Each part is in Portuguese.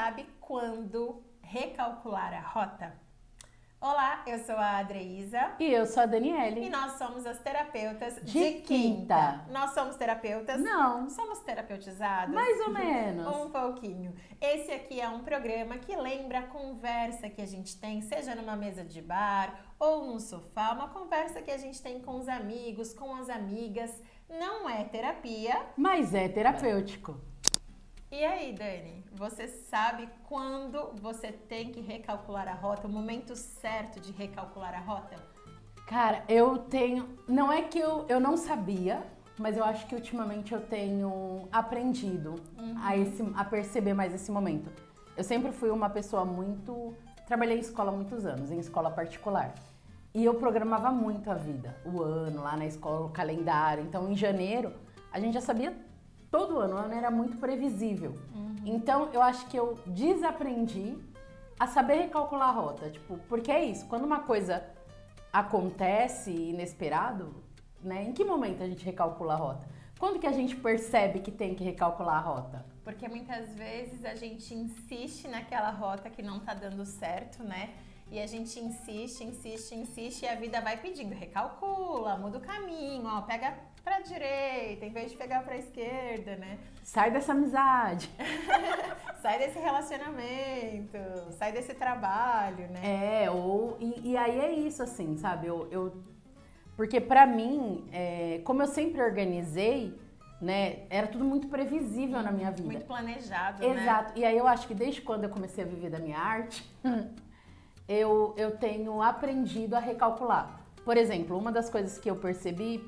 sabe quando recalcular a rota? Olá, eu sou a Adreísa. E eu sou a Daniele. E nós somos as terapeutas de quinta. Nós somos terapeutas? Não. Somos terapeutizadas? Mais ou menos. Um pouquinho. Esse aqui é um programa que lembra a conversa que a gente tem, seja numa mesa de bar ou num sofá, uma conversa que a gente tem com os amigos, com as amigas. Não é terapia, mas é terapêutico. E aí, Dani, você sabe quando você tem que recalcular a rota, o momento certo de recalcular a rota? Cara, eu tenho... Não é que eu não sabia, mas eu acho que ultimamente eu tenho aprendido a perceber mais esse momento. Eu sempre fui uma pessoa muito... Trabalhei em escola há muitos anos, em escola particular. E eu programava muito a vida, o ano, lá na escola, o calendário. Então, em janeiro, a gente já sabia... Todo ano, o ano era muito previsível. Então, eu acho que eu desaprendi a saber recalcular a rota. Tipo, porque é isso, quando uma coisa acontece inesperado, né? Em que momento a gente recalcula a rota? Quando que a gente percebe que tem que recalcular a rota? Porque muitas vezes a gente insiste naquela rota que não tá dando certo, né? E a gente insiste e a vida vai pedindo, recalcula, muda o caminho, ó, pega pra direita em vez de pegar pra esquerda, né? Sai dessa amizade. Sai desse relacionamento, sai desse trabalho, né? E aí é isso, assim, sabe? Porque pra mim, como eu sempre organizei, né, era tudo muito previsível na minha vida. Muito planejado, Exato. né? E aí eu acho que desde quando eu comecei a viver da minha arte, eu tenho aprendido a recalcular. Por exemplo, uma das coisas que eu percebi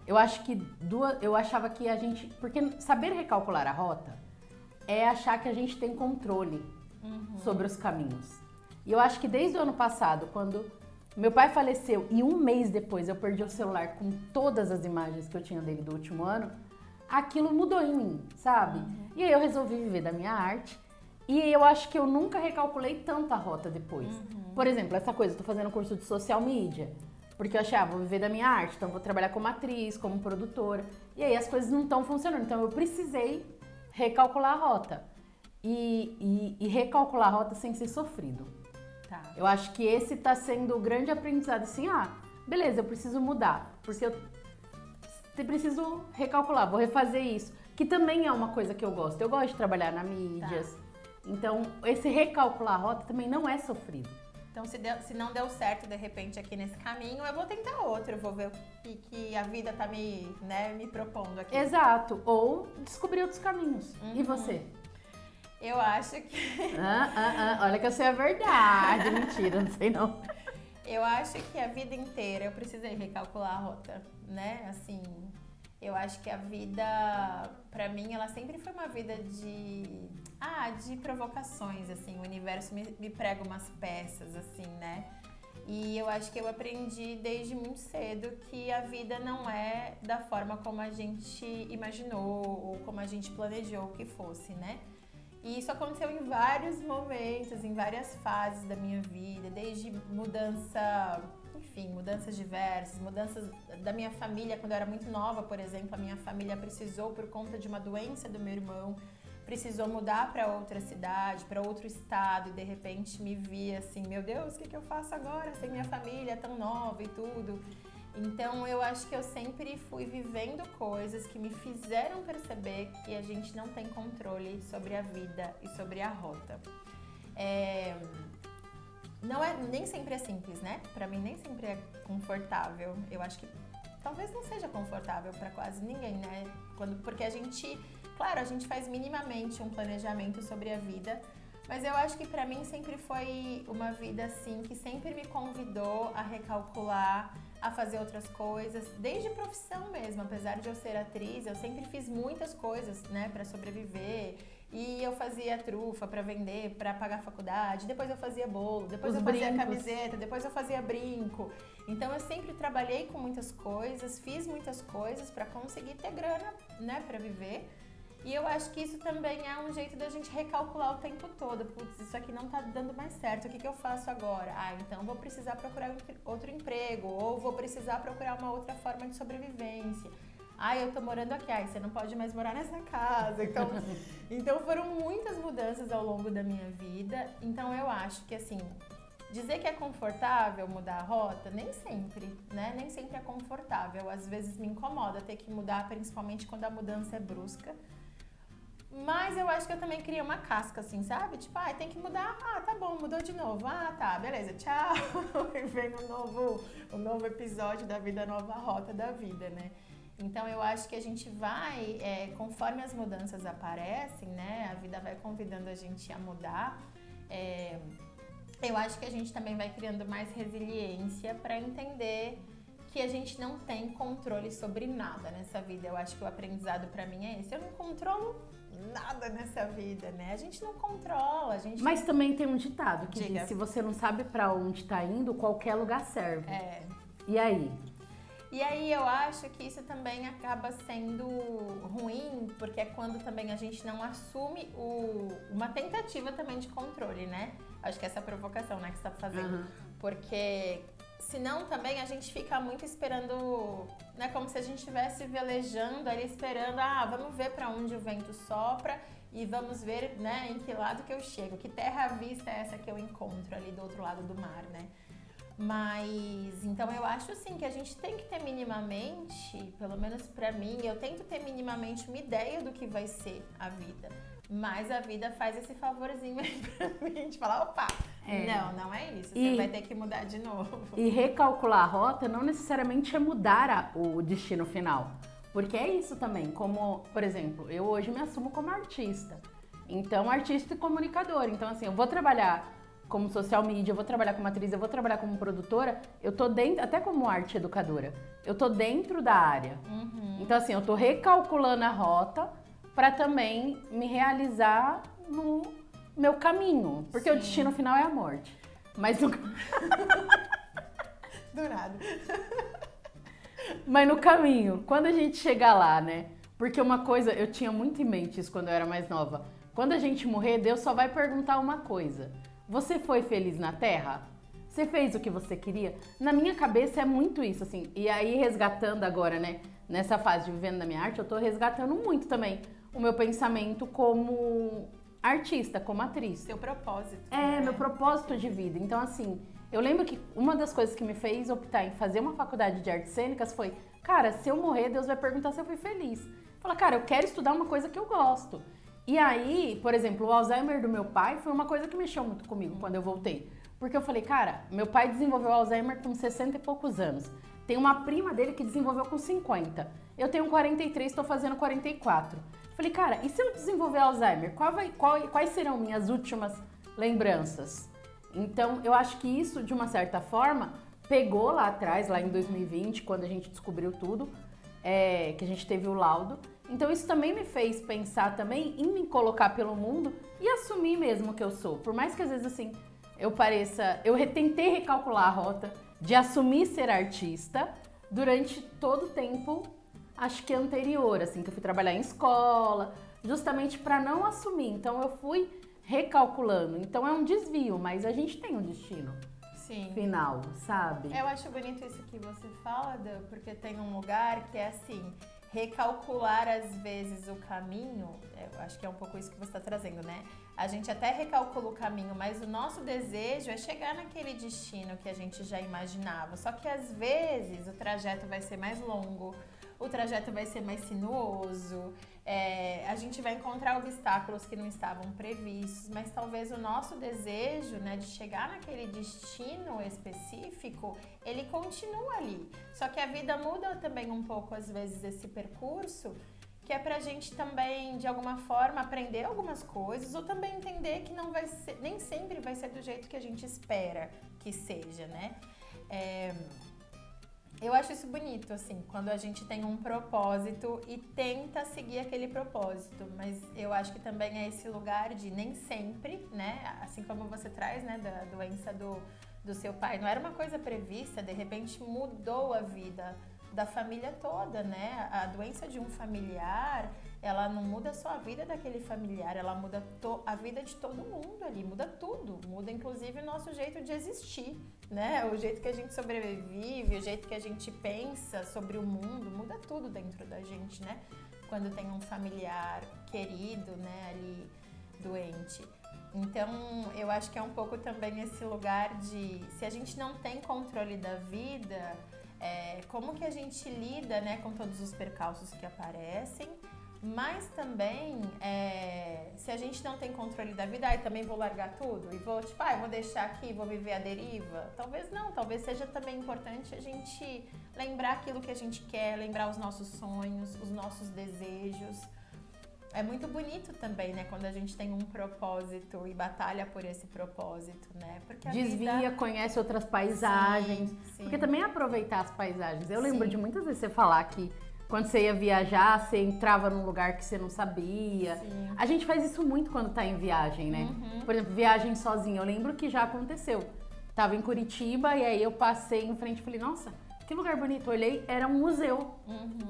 eu achava que a gente... Porque saber recalcular a rota é achar que a gente tem controle sobre os caminhos. E eu acho que desde o ano passado, quando meu pai faleceu e um mês depois eu perdi o celular com todas as imagens que eu tinha dele do último ano, aquilo mudou em mim, sabe? E aí eu resolvi viver da minha arte. E eu acho que eu nunca recalculei tanto a rota depois. Por exemplo, essa coisa, eu tô fazendo curso de social media. Porque eu achei, vou viver da minha arte, então vou trabalhar como atriz, como produtora. E aí as coisas não estão funcionando. Então eu precisei recalcular a rota. E recalcular a rota sem ser sofrido. Tá. Eu acho que esse tá sendo o grande aprendizado. Assim, beleza, eu preciso mudar. Porque eu preciso recalcular, vou refazer isso. Que também é uma coisa que eu gosto. Eu gosto de trabalhar na mídias. Tá. Então, esse recalcular a rota também não é sofrido. Então, se não deu certo, de repente, aqui nesse caminho, eu vou tentar outro. Eu vou ver o que a vida tá me propondo aqui. Exato. Ou descobrir outros caminhos. E você? Eu acho que... Olha que eu sei a verdade. Mentira, não sei não. Eu acho que a vida inteira eu precisei recalcular a rota, né? Assim, eu acho que a vida, pra mim, ela sempre foi uma vida de provocações, assim. O universo me prega umas peças, assim, né? E eu acho que eu aprendi desde muito cedo que a vida não é da forma como a gente imaginou ou como a gente planejou que fosse, né? E isso aconteceu em vários momentos, em várias fases da minha vida, desde mudanças diversas, mudanças da minha família. Quando eu era muito nova, por exemplo, a minha família precisou, por conta de uma doença do meu irmão, precisou mudar para outra cidade, para outro estado, e de repente me via assim, meu Deus, o que eu faço agora sem minha família tão nova e tudo? Então eu acho que eu sempre fui vivendo coisas que me fizeram perceber que a gente não tem controle sobre a vida e sobre a rota. Nem sempre é simples, né? Pra mim nem sempre é confortável. Eu acho que talvez não seja confortável pra quase ninguém, né? Porque a gente faz minimamente um planejamento sobre a vida, mas eu acho que pra mim sempre foi uma vida assim, que sempre me convidou a recalcular, a fazer outras coisas, desde profissão mesmo. Apesar de eu ser atriz, eu sempre fiz muitas coisas, né, pra sobreviver. E eu fazia trufa pra vender, pra pagar a faculdade, depois eu fazia bolo, depois eu fazia camiseta, depois eu fazia brinco. Então eu sempre trabalhei com muitas coisas, fiz muitas coisas pra conseguir ter grana, né, pra viver. E eu acho que isso também é um jeito da gente recalcular o tempo todo. Putz, isso aqui não tá dando mais certo, o que eu faço agora? Então vou precisar procurar outro emprego, ou vou precisar procurar uma outra forma de sobrevivência. Ai, eu tô morando aqui, ai, você não pode mais morar nessa casa. Então foram muitas mudanças ao longo da minha vida. Então eu acho que, assim, dizer que é confortável mudar a rota, nem sempre, né? Nem sempre é confortável. Às vezes me incomoda ter que mudar, principalmente quando a mudança é brusca. Mas eu acho que eu também criei uma casca, assim, sabe? Tipo, tem que mudar. Ah, tá bom, mudou de novo. Ah, tá, beleza, tchau. E vem um novo episódio da vida, nova rota da vida, né? Então, eu acho que a gente vai, conforme as mudanças aparecem, né? A vida vai convidando a gente a mudar. Eu acho que a gente também vai criando mais resiliência para entender que a gente não tem controle sobre nada nessa vida. Eu acho que o aprendizado para mim é esse. Eu não controlo nada nessa vida, né? A gente não controla, a gente... Mas também tem um ditado que Diga. diz, se você não sabe pra onde tá indo, qualquer lugar serve. E aí? E aí eu acho que isso também acaba sendo ruim, porque é quando também a gente não assume uma tentativa também de controle, né? Acho que essa é a provocação, né, que você tá fazendo. Porque senão também a gente fica muito esperando, né, como se a gente estivesse velejando ali, esperando, vamos ver para onde o vento sopra e vamos ver, né, em que lado que eu chego, que terra à vista é essa que eu encontro ali do outro lado do mar, né? Mas, então eu acho assim que a gente tem que ter minimamente, pelo menos pra mim, eu tento ter minimamente uma ideia do que vai ser a vida. Mas a vida faz esse favorzinho aí pra mim, de falar, opa, não é isso, você vai ter que mudar de novo. E recalcular a rota não necessariamente é mudar o destino final. Porque é isso também, como, por exemplo, eu hoje me assumo como artista. Então, artista e comunicador. Então, assim, eu vou trabalhar como social media, eu vou trabalhar como atriz, eu vou trabalhar como produtora, eu tô dentro, até como arte educadora, eu tô dentro da área. Então, assim, eu tô recalculando a rota para também me realizar no meu caminho, porque o destino final é a morte. Mas no... Do nada. Mas no caminho, quando a gente chegar lá, né? Porque uma coisa, eu tinha muito em mente isso quando eu era mais nova. Quando a gente morrer, Deus só vai perguntar uma coisa. Você foi feliz na Terra? Você fez o que você queria? Na minha cabeça é muito isso, assim. E aí, resgatando agora, né? Nessa fase de vivendo na minha arte, eu tô resgatando muito também o meu pensamento como artista, como atriz. Seu propósito. Meu propósito de vida. Então, assim, eu lembro que uma das coisas que me fez optar em fazer uma faculdade de artes cênicas foi, cara, se eu morrer, Deus vai perguntar se eu fui feliz. Fala, cara, eu quero estudar uma coisa que eu gosto. E aí, por exemplo, o Alzheimer do meu pai foi uma coisa que mexeu muito comigo quando eu voltei. Porque eu falei, cara, meu pai desenvolveu Alzheimer com 60 e poucos anos. Tem uma prima dele que desenvolveu com 50. Eu tenho 43, estou fazendo 44. Falei, cara, e se eu desenvolver Alzheimer? Quais serão minhas últimas lembranças? Então, eu acho que isso, de uma certa forma, pegou lá atrás, lá em 2020, quando a gente descobriu tudo, que a gente teve o laudo. Então isso também me fez pensar também em me colocar pelo mundo e assumir mesmo que eu sou. Por mais que às vezes assim eu tentei recalcular a rota de assumir ser artista durante todo o tempo, acho que anterior, assim, que eu fui trabalhar em escola, justamente para não assumir. Então eu fui recalculando. Então é um desvio, mas a gente tem um destino. Sim. Final, sabe? Eu acho bonito isso que você fala, Dan, porque tem um lugar que é assim, recalcular às vezes o caminho, eu acho que é um pouco isso que você está trazendo, né? A gente até recalcula o caminho, mas o nosso desejo é chegar naquele destino que a gente já imaginava. Só que às vezes o trajeto vai ser mais longo, o trajeto vai ser mais sinuoso, a gente vai encontrar obstáculos que não estavam previstos, mas talvez o nosso desejo, né, de chegar naquele destino específico, ele continua ali. Só que a vida muda também um pouco, às vezes, esse percurso, que é pra gente também, de alguma forma, aprender algumas coisas ou também entender que não vai ser, nem sempre vai ser do jeito que a gente espera que seja, né? Eu acho isso bonito, assim, quando a gente tem um propósito e tenta seguir aquele propósito, mas eu acho que também é esse lugar de nem sempre, né, assim como você traz, né, da doença do seu pai, não era uma coisa prevista, de repente mudou a vida da família toda, né, a doença de um familiar ela não muda só a vida daquele familiar, ela muda a vida de todo mundo ali, muda tudo, muda inclusive o nosso jeito de existir, né? O jeito que a gente sobrevive, o jeito que a gente pensa sobre o mundo, muda tudo dentro da gente, né? Quando tem um familiar querido, né, ali doente. Então, eu acho que é um pouco também esse lugar de, se a gente não tem controle da vida, como que a gente lida, né, com todos os percalços que aparecem, mas também, se a gente não tem controle da vida, também vou largar tudo e vou, tipo, vou deixar aqui, vou viver a deriva. Talvez não, talvez seja também importante a gente lembrar aquilo que a gente quer, lembrar os nossos sonhos, os nossos desejos. É muito bonito também, né, quando a gente tem um propósito e batalha por esse propósito, né? Porque desvia, conhece outras paisagens. Sim. Porque também é aproveitar as paisagens. Eu lembro Sim. de muitas vezes você falar que quando você ia viajar, você entrava num lugar que você não sabia. Sim. A gente faz isso muito quando tá em viagem, né? Por exemplo, viagem sozinha. Eu lembro que já aconteceu. Tava em Curitiba e aí eu passei em frente e falei, nossa, que lugar bonito. Eu olhei, era um museu.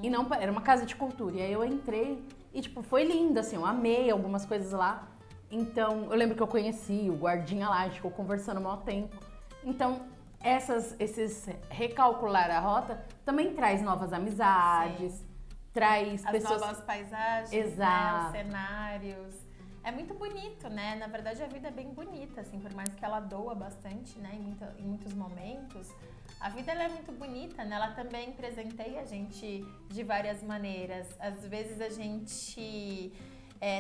E não, era uma casa de cultura. E aí eu entrei e, tipo, foi lindo, assim, eu amei algumas coisas lá. Então, eu lembro que eu conheci o guardinha lá, a gente ficou conversando há maior tempo. Então, esses recalcular a rota também traz novas amizades, traz as pessoas... novas paisagens, Exato. né, os cenários. É muito bonito, né? Na verdade, a vida é bem bonita, assim, por mais que ela doa bastante, né, em muitos momentos. A vida ela é muito bonita, né? Ela também presenteia a gente de várias maneiras. Às vezes a gente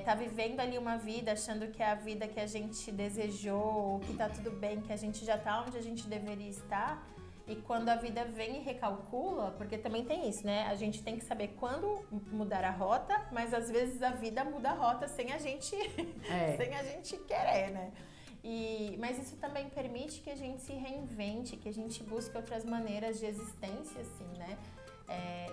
tá vivendo ali uma vida achando que é a vida que a gente desejou, que tá tudo bem, que a gente já tá onde a gente deveria estar. E quando a vida vem e recalcula, porque também tem isso, né? A gente tem que saber quando mudar a rota, mas às vezes a vida muda a rota sem a gente, sem a gente querer, né? Mas isso também permite que a gente se reinvente, que a gente busque outras maneiras de existência, assim, né?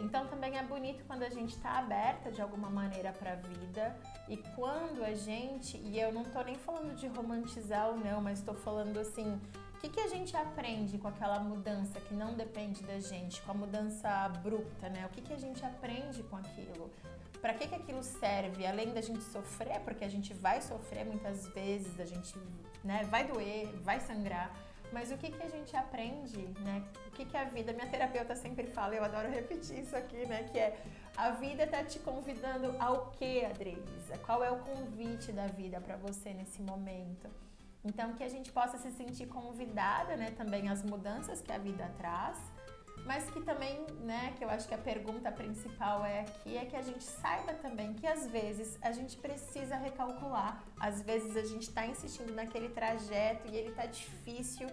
Então também é bonito quando a gente está aberta de alguma maneira para a vida e quando a gente, e eu não tô nem falando de romantizar ou não, mas estou falando assim, o que a gente aprende com aquela mudança que não depende da gente, com a mudança abrupta, né? O que a gente aprende com aquilo? Para que aquilo serve? Além da gente sofrer, porque a gente vai sofrer muitas vezes, a gente, né, vai doer, vai sangrar, mas o que a gente aprende, né? O que a vida, minha terapeuta sempre fala, eu adoro repetir isso aqui, né? Que é, a vida tá te convidando ao quê, Adrielisa? Qual é o convite da vida para você nesse momento? Então, que a gente possa se sentir convidada, né, também às mudanças que a vida traz, mas que também, né, que eu acho que a pergunta principal aqui é que a gente saiba também que às vezes a gente precisa recalcular, às vezes a gente está insistindo naquele trajeto e ele tá difícil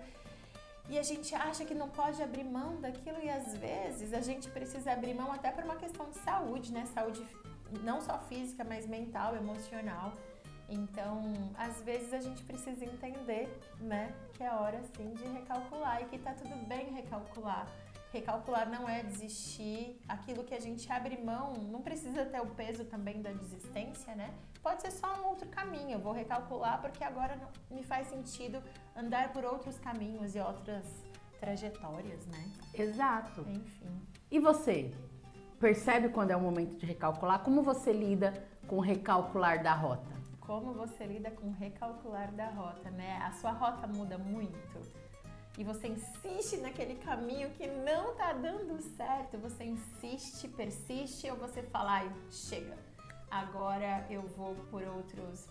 e a gente acha que não pode abrir mão daquilo e às vezes a gente precisa abrir mão até por uma questão de saúde, né, saúde não só física, mas mental, emocional. Então, às vezes a gente precisa entender, né, que é hora sim de recalcular e que tá tudo bem recalcular. Recalcular não é desistir, aquilo que a gente abre mão não precisa ter o peso também da desistência, né? Pode ser só um outro caminho, eu vou recalcular porque agora não me faz sentido andar por outros caminhos e outras trajetórias, né? Exato. Enfim. E você? Percebe quando é o momento de recalcular? Como você lida com o recalcular da rota? Como você lida com o recalcular da rota, né? A sua rota muda muito. E você insiste naquele caminho que não tá dando certo, você insiste, persiste, ou você fala, chega, agora eu vou por outros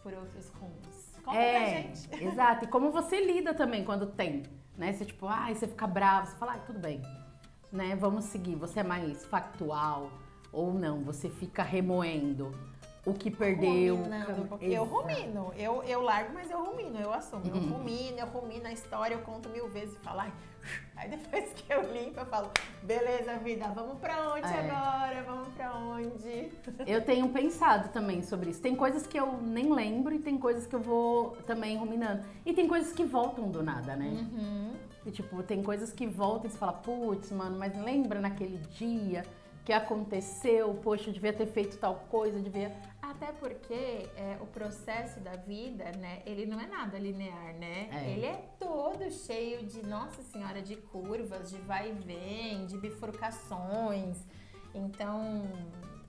rumos. Conta pra gente. Exato, e como você lida também quando tem, né? Você tipo, você fica bravo, você fala, tudo bem, né? Vamos seguir, você é mais factual ou não, você fica remoendo o que perdeu. Porque eu rumino, eu largo, mas eu rumino, eu assumo. Eu rumino a história, eu conto 1000 vezes e falo, aí depois que eu limpo, eu falo, beleza, vida, vamos pra onde agora? Vamos pra onde? Eu tenho pensado também sobre isso. Tem coisas que eu nem lembro e tem coisas que eu vou também ruminando. E tem coisas que voltam do nada, né? E tipo, tem coisas que voltam e você fala, putz, mano, mas lembra naquele dia que aconteceu, poxa, eu devia ter feito tal coisa, Até porque o processo da vida, né, ele não é nada linear, né? Ele é todo cheio de, nossa senhora, de curvas, de vai e vem, de bifurcações. Então,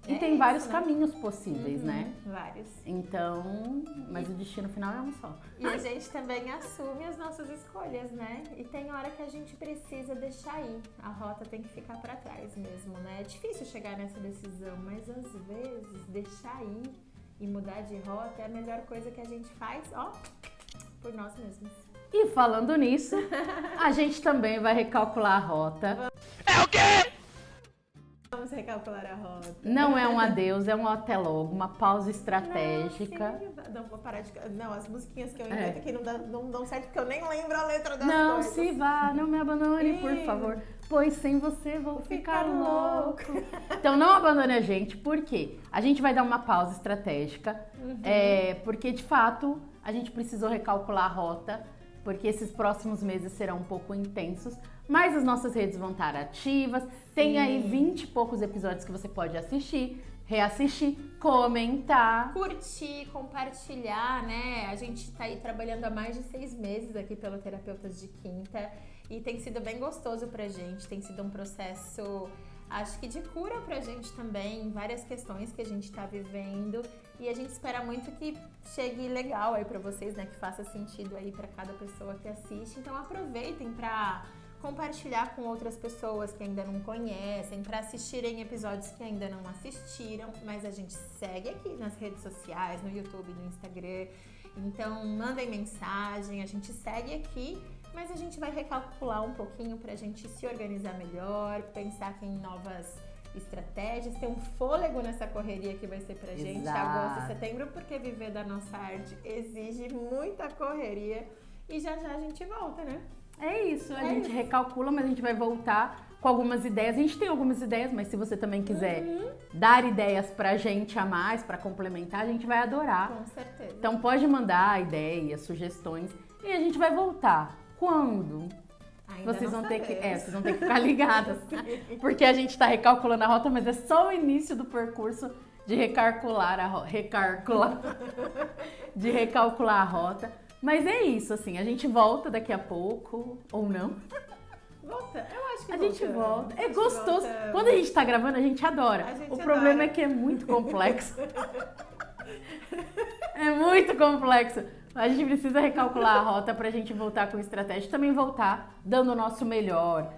E É tem isso, vários né? caminhos possíveis, né? Vários. Então, mas o destino final é um só. E a gente também assume as nossas escolhas, né? E tem hora que a gente precisa deixar ir. A rota tem que ficar pra trás mesmo, né? É difícil chegar nessa decisão, mas às vezes deixar ir e mudar de rota é a melhor coisa que a gente faz, ó, por nós mesmos. E falando nisso, a gente também vai recalcular a rota. Vamos recalcular a rota. Não é um adeus, é um até logo, uma pausa estratégica. Não, vou parar de... Não, as musiquinhas que eu invento aqui não dão certo porque eu nem lembro a letra das Não coisas. se vá, não me abandone, por favor. Pois sem você vou ficar louco. Então não abandone a gente, por quê? A gente vai dar uma pausa estratégica, porque de fato a gente precisou recalcular a rota, porque esses próximos meses serão um pouco intensos, mas as nossas redes vão estar ativas. Tem aí 20 e poucos episódios que você pode assistir, reassistir, comentar. Curtir, compartilhar, né? A gente tá aí trabalhando há mais de 6 meses aqui pelo Terapeutas de Quinta e tem sido bem gostoso pra gente, tem sido um processo, acho que de cura pra gente também, várias questões que a gente tá vivendo e a gente espera muito que chegue legal aí pra vocês, né? Que faça sentido aí pra cada pessoa que assiste. Então aproveitem pra compartilhar com outras pessoas que ainda não conhecem, para assistirem episódios que ainda não assistiram, mas a gente segue aqui nas redes sociais, no YouTube, no Instagram. Então, mandem mensagem, a gente segue aqui, mas a gente vai recalcular um pouquinho pra gente se organizar melhor, pensar aqui em novas estratégias, ter um fôlego nessa correria que vai ser pra gente, Exato. agosto e setembro, porque viver da nossa arte exige muita correria e já já a gente volta, né? É isso, a gente recalcula, mas a gente vai voltar com algumas ideias. A gente tem algumas ideias, mas se você também quiser dar ideias pra gente a mais, pra complementar, a gente vai adorar. Com certeza. Então pode mandar ideias, sugestões e a gente vai voltar. Quando? Ainda Vocês não vão ter que, sabemos. vocês vão ter que ficar ligadas, porque a gente tá recalculando a rota, mas é só o início do percurso de recalcular a rota, de recalcular a rota. Mas é isso, assim, a gente volta daqui a pouco, ou não. Volta, eu acho que A gente voltamos. volta. É Acho que gostoso. voltamos. Quando a gente tá gravando, a gente adora. A gente O problema adora. é que é muito complexo. É muito complexo. A gente precisa recalcular a rota pra gente voltar com estratégia. Também voltar dando o nosso melhor,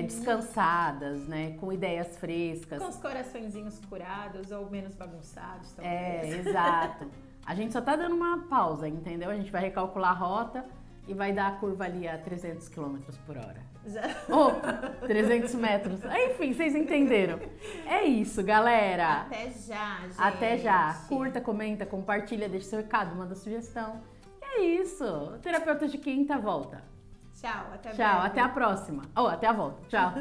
descansadas, né? Com ideias frescas. Com os coraçõezinhos curados ou menos bagunçados, talvez. É, exato. A gente só tá dando uma pausa, entendeu? A gente vai recalcular a rota e vai dar a curva ali a 300 km por hora. Já. Ou 300 metros. Enfim, vocês entenderam. É isso, galera. Até já, gente. Até já. Curta, comenta, compartilha, deixa seu recado, manda sugestão. É isso. O Terapeuta de Quinta volta. Tchau, até Tchau, breve. até a próxima. Ou até a volta. Tchau.